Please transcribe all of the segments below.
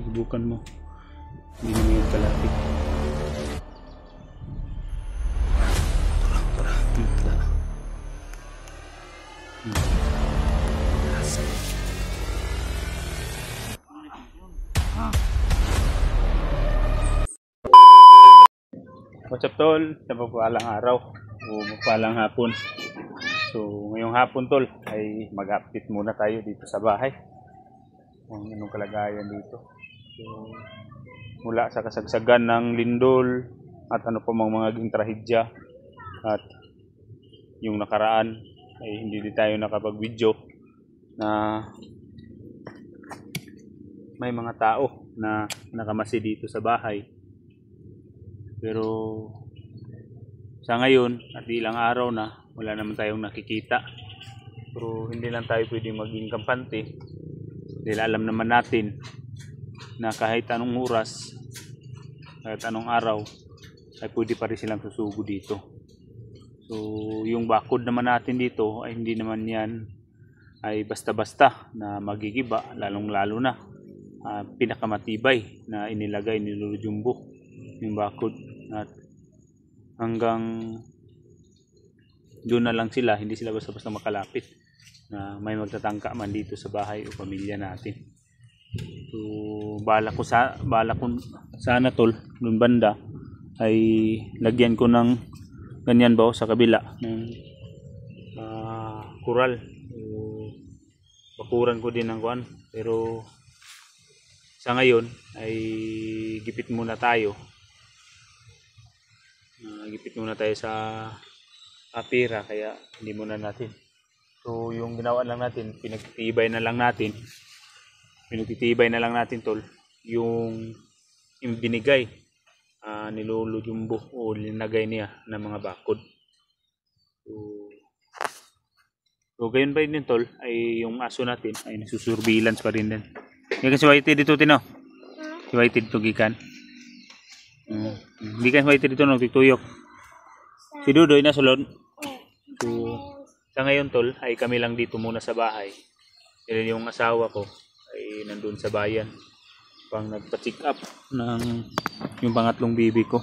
ibukan mo. Hindi naman yung kalapit. Tara, kita. What's up tol? Sa mapagpalang araw o mapagpalang hapon. So ngayong hapon tol ay mag-update muna tayo dito sa bahay. Kung anong kalagayan dito. So mula sa kasagsagan ng lindol at ano pa mga naging trahedya at yung nakaraan ay hindi din tayo nakapag-video na may mga tao na nakamasi dito sa bahay. Pero sa ngayon at ilang araw na wala naman tayong nakikita. Pero hindi lang tayo pwedeng maging kampante dahil alam naman natin na kahit anong oras, kahit anong araw ay pwede pa rin silang susugo dito. So yung bakod naman natin dito ay hindi naman yan ay basta-basta na magigiba, lalong lalo na pinakamatibay na inilagay ni Lolo Jumbo yung bakod at hanggang doon na lang sila, hindi sila basta-basta makalapit na may magtatangka man dito sa bahay o pamilya natin. So bala ko sana tol doon banda ay lagyan ko ng ganyan ba sa kabila ng kural. Bakuran ko din ng kuan, pero sa ngayon ay gipit muna tayo. Gipit muna tayo sa apira kaya hindi muna natin. So yung ginawa lang natin, pinagtitibay na lang natin tol yung binigay ni Lolo Jumbo o linagay niya ng mga bakod. So gayon pa rin tol ay yung aso natin ay nasusurveillance pa rin din. Gikan si Whitey dito tino. Si Whitey dito gikan. Gikan si Whitey dito nagtutuyok. Si Dudoy na sulod. So sa ngayon tol ay kami lang dito muna sa bahay. Dahil yung asawa ko ay nandun sa bayan pang nagpa-check up ng yung pangatlong baby ko.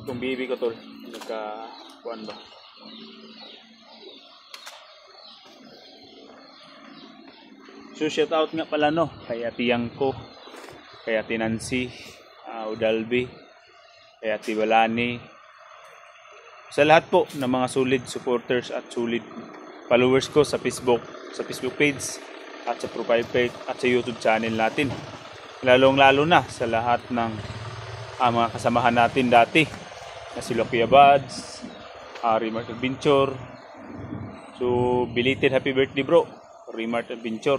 Itong baby ko tol nagka-kuan ba? So shout out nga pala no kay Ate Yangko, kay Ate Nancy, Udalbi, kay Ate Balani, sa lahat po ng mga solid supporters at solid followers ko sa Facebook page at sa profile page at sa YouTube channel natin. Lalong-lalo na sa lahat ng mga kasamahan natin dati na si Kuya Buds, Remart Adventure. So belated happy birthday bro, Remart Adventure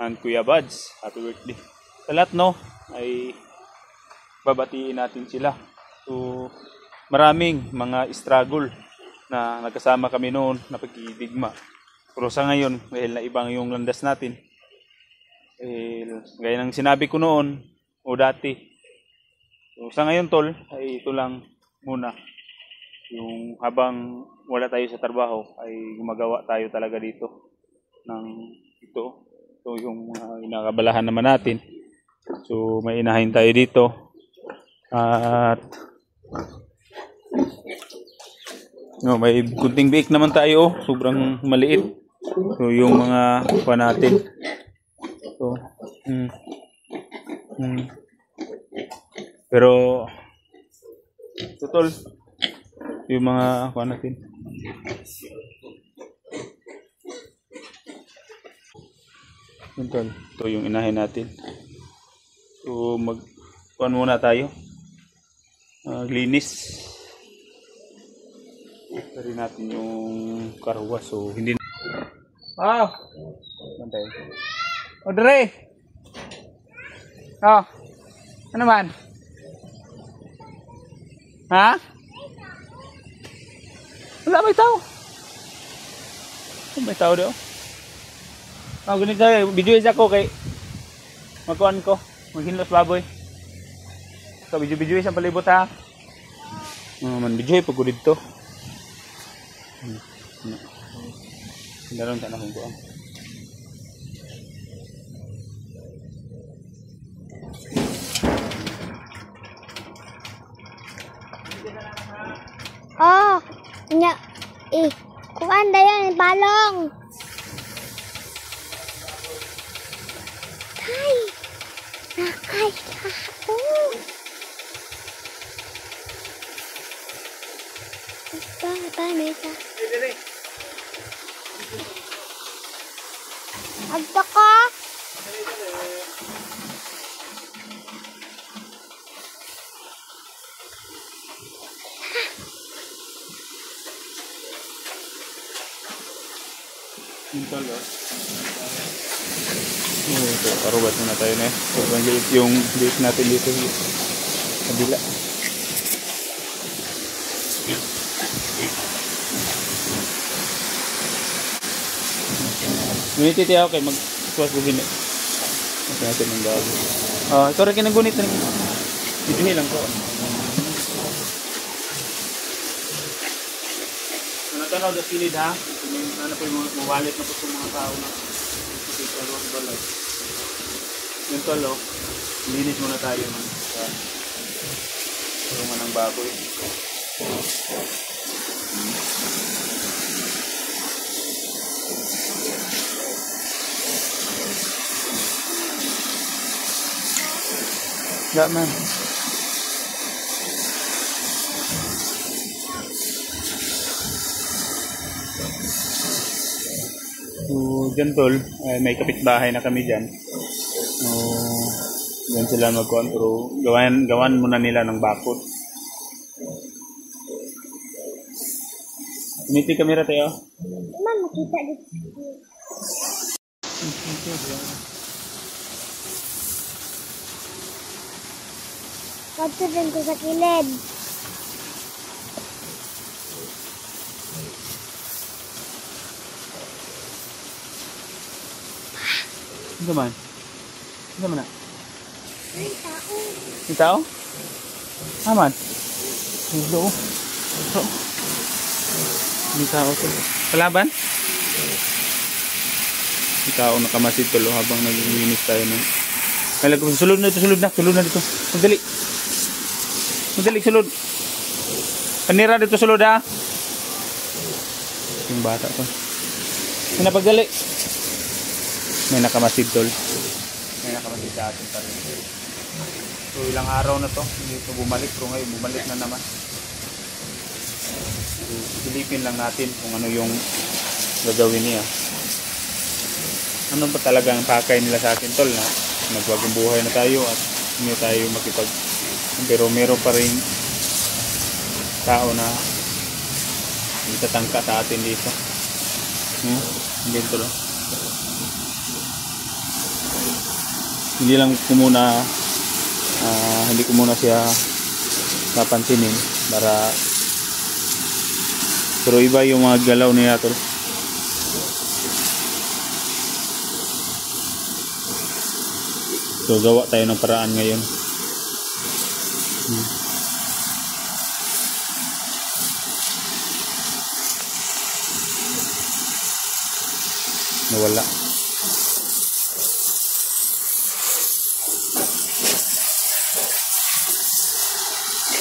and Kuya Buds, happy birthday. Sa lahat no ay babatiin natin sila. So maraming mga struggle na nagkasama kami noon na pagkidigma. Pero sa ngayon dahil na ibang yung landas natin, gaya ng sinabi ko noon o dati. So sa ngayon tol ay ito lang muna. Yung habang wala tayo sa trabaho ay gumagawa tayo talaga dito ng ito. So yung inakabalahan naman natin. So may inahin tayo dito. At no, may kunting bake naman tayo, sobrang maliit. So yung mga kuha natin. So pero totoo yung mga kuha natin. Ito yung inahin natin. So mag-kuha muna tayo. Linis. Tari natin yung karwa. So hindi. Wow. Bantay. O Dre. Oh. Ano man? Ha? Wala may tao. May tao daw. Ganito tayo. Video ako kay magkuhan ko. Maghinlos baboy. So video isang palibot ha. Man video pag dito. Daron ta na kung kuan. kuan dayon balong. Ay. Nakay tao. Ba na isa. Agta ka. Ito, parubat muna tayo na. Sobrang liit yung liit natin dito. Kabila. Ngunit iti ako kay mag-suwas ko gini. Mas natin ng bago. Ito rin kinagunit rin. Dito lang ko. Tanaw da silid ha. Ano po yung mga mawalit na po sa mga tao na yung tolo, linis muna tayo sa tulungan ng baboy. Yeah, man. So, dyan tol, may kapitbahay na kami dyan. So, dyan sila mag-control. Gawan muna nila ng bakod. Umiti kamera tayo. Man, makita dito. Kadto din ko sa kilid. Ano man? Ano man na? Ay, tao. May tao? Aman? Ito. Ito. May tao ito. Kalaban? May tao nakamasid tulo habang naglilinis tayo ng... Sulod na dito. Madali. Madali, sulod. Panira dito sulod ha. Yung bata to. May napagdali. May nakamasid tol. May nakamasid sa atin pa rin. So ilang araw na to. Hindi ito bumalik. Pero ngayon bumalik na naman. So silipin lang natin kung ano yung gagawin niya. Ano ba talaga ang pakay nila sa akin tol na magbagong buhay na tayo at hindi tayo makipag... Pero meron pa rin tao na hindi tatangka sa atin dito. Hindi ito no? Hindi ko muna siya napansinin para pero iba yung mga galaw niya tol. So gawa tayo ng paraan ngayon. Nawala.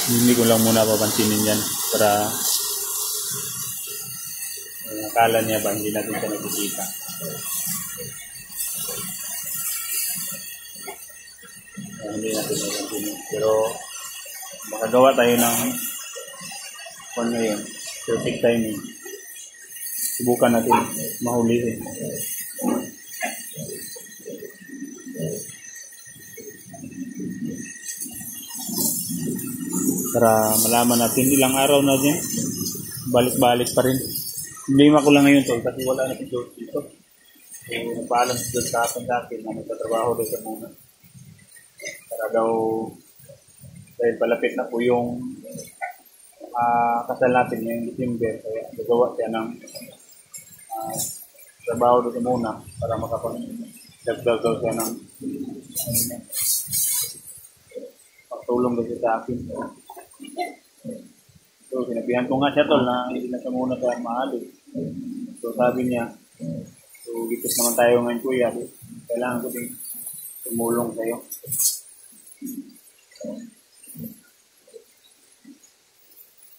Hindi ko lang muna papansinin yan para akala niya ba hindi natin siya nakikita. Hindi natin napansinin. Pero makagawa tayo ng kung ngayon, perfect timing. Subukan natin mahulihin. Para malaman natin ilang araw na din balik-balik pa rin. Problema ko lang ngayon tol kasi wala na si George dito. So nagpaalam si George sa akin na magtatrabaho doon sa muna. Para daw dahil palapit na po yung kasal natin ngayong December. Kaya gagawa siya ng trabaho doon sa muna para makapag-dagdag daw siya ng pagtulong doon sa akin. So, sinabihan ko nga siya tol na hindi na siya muna sa mahal. So, sabi niya, so, gipit naman tayo ngayon kuya. Kailangan ko din tumulong sa'yo.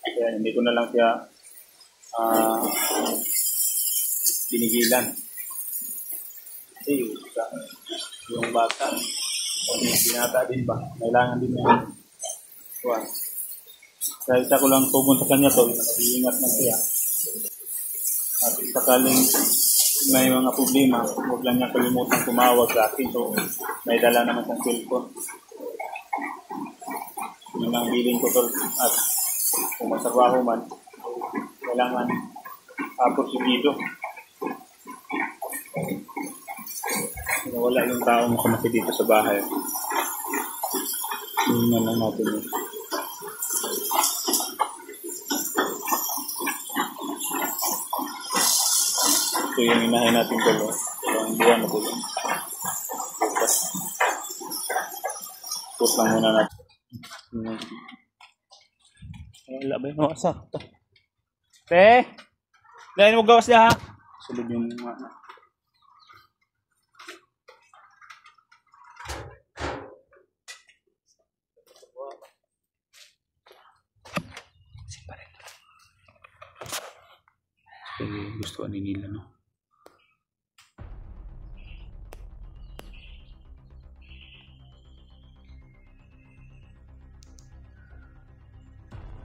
Kaya hindi ko na lang siya pinigilan. Kasi yung bata, binata din ba? Kailangan din yan. Kuha. Kaya isa ko lang pumunta sa kanya to, nag-iingat na siya. At sakaling may mga problema, huwag lang niya kalimutan tumawag sa akin. So, may dala naman sa cellphone. Yun ang bilin ko tol. At kung masabaho man, kailangan porsigido. Wala yung tao makamaki dito sa bahay. Yun na lang natin yun. Ito yung inahin natin tol. Ang buwan na tol. Put lang muna natin. Wala ba yung mawasak? Te! Dahil mo gawas niya ha? Sulod yung mga... Gusto ni nila no.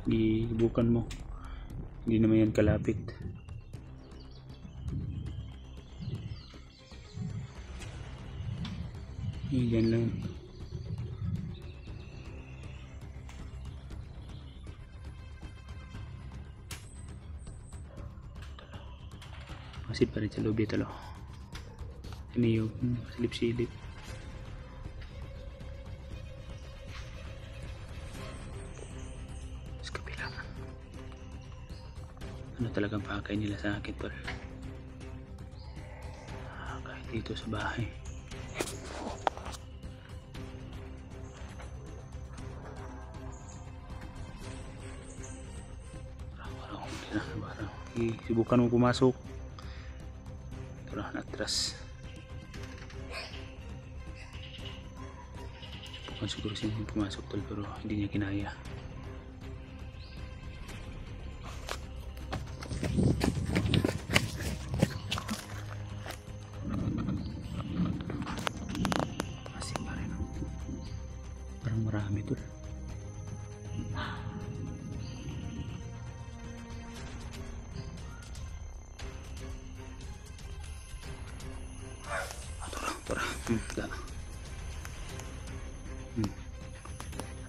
Ibukan mo. Hindi naman yan kalapit. Yan lang. Masid pa rin sa loob dito. Ini yung silip-silip. Sa kabila. Ano talagang pakay nila sa akin tol. Kahit dito sa bahay. Subukan mo pumasok. Tara, natras. Subukan siguro siya pumasok tol, pero hindi niya kinaya. Masih pa rin. Parang marami tol.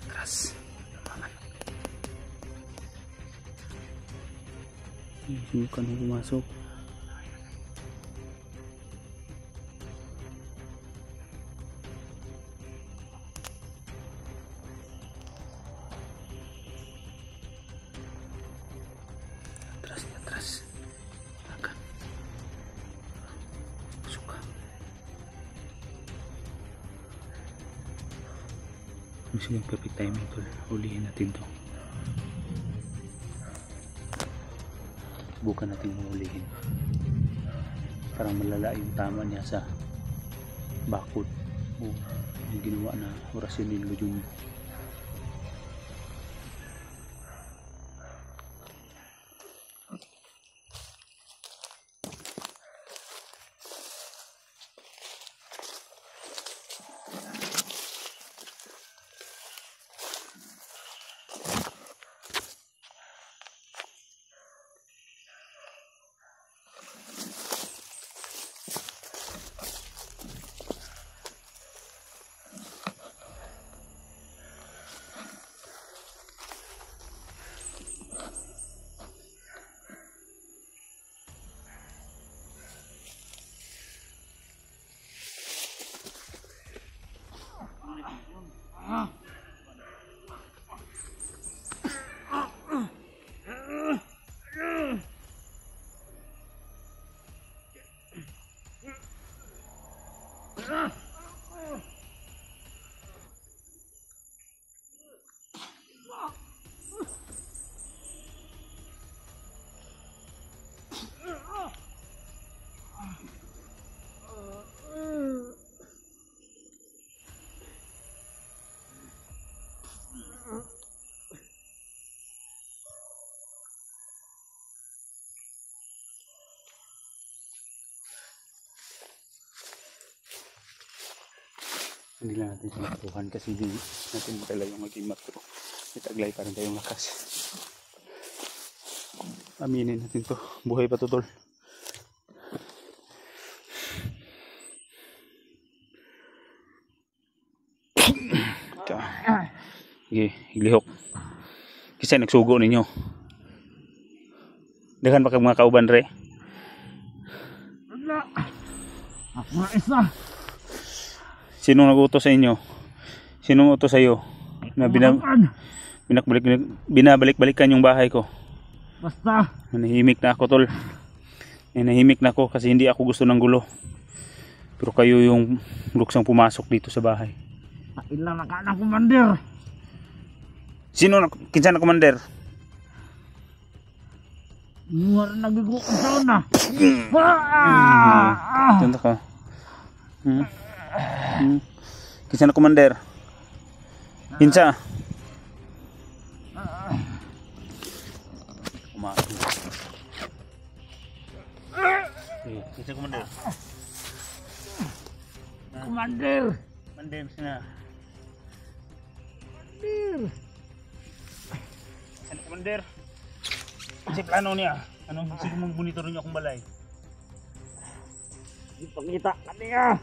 Atras. Subukan mo pumasok. Atras. Akan. Suka. Sige, perfect timing tol. Ulihin natin to. Subukan natin ulihin. Parang malala yung tama niya sa bakod. O yung ginawa na orasyon ni Lujung. Hindi lang natin siya matutuhan kasi hindi natin matala yung mag-imat ko. Itaglay pa rin tayong lakas. Aminin natin to. Buhay pa to, tol. Sige, iglihok. Kasi nagsugo ninyo. Daghan pa kag mga kauban re. Wala. Ako na isa. Sinong nag-utos sa inyo? Sinong utos sa iyo na binabalik-balikan yung bahay ko? Basta. Nahimik na ako, tol. Nahimik na ako kasi hindi ako gusto ng gulo. Pero kayo yung luksang pumasok dito sa bahay. Ilang na ka na, Commander. Sino na? Kinsa na, Commander? Muha rin nagigo ang saon na. Tanda ka. Kinsa na, Commander? Kinsa? Kumain. Kinsa, Commander? Commander. Commander, sina. Kinsa na, Commander? Kasi plano niya. Anong sige mong monitor niyo akong balay? Ipakita ka niya.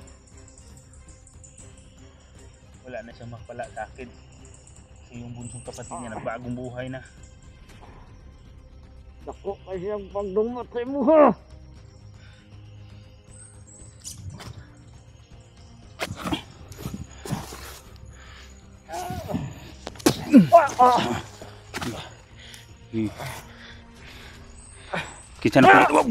Wala na siyang makapala sa akin. Kasi yung bunsong kapatid niya nagbagong buhay na. Dako kasi ang pagdungot sa imo ha. Kita na po.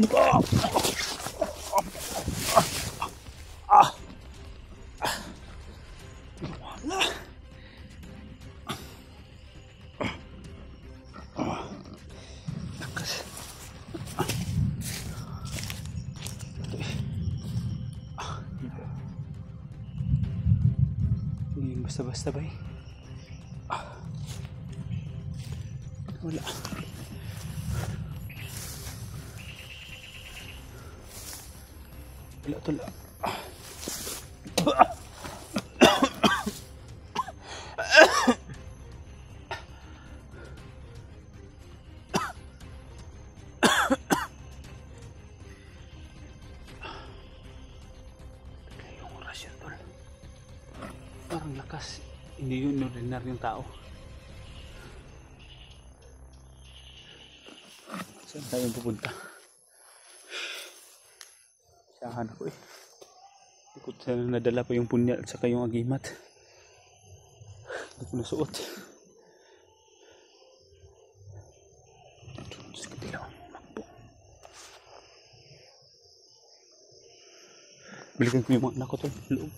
Basta-basta ba eh? Wala. Wala tol. Yung oras yun tol. Parang lakas. Hindi yun ordinaryong tao. Saan tayong pupunta? Sahan ako eh. Ikot sana nadala pa yung punya at saka yung agimat. Hindi ko nasuot. Doon sa kabila. Makbo. Balikan ko yung mga anak ko tol. Loob.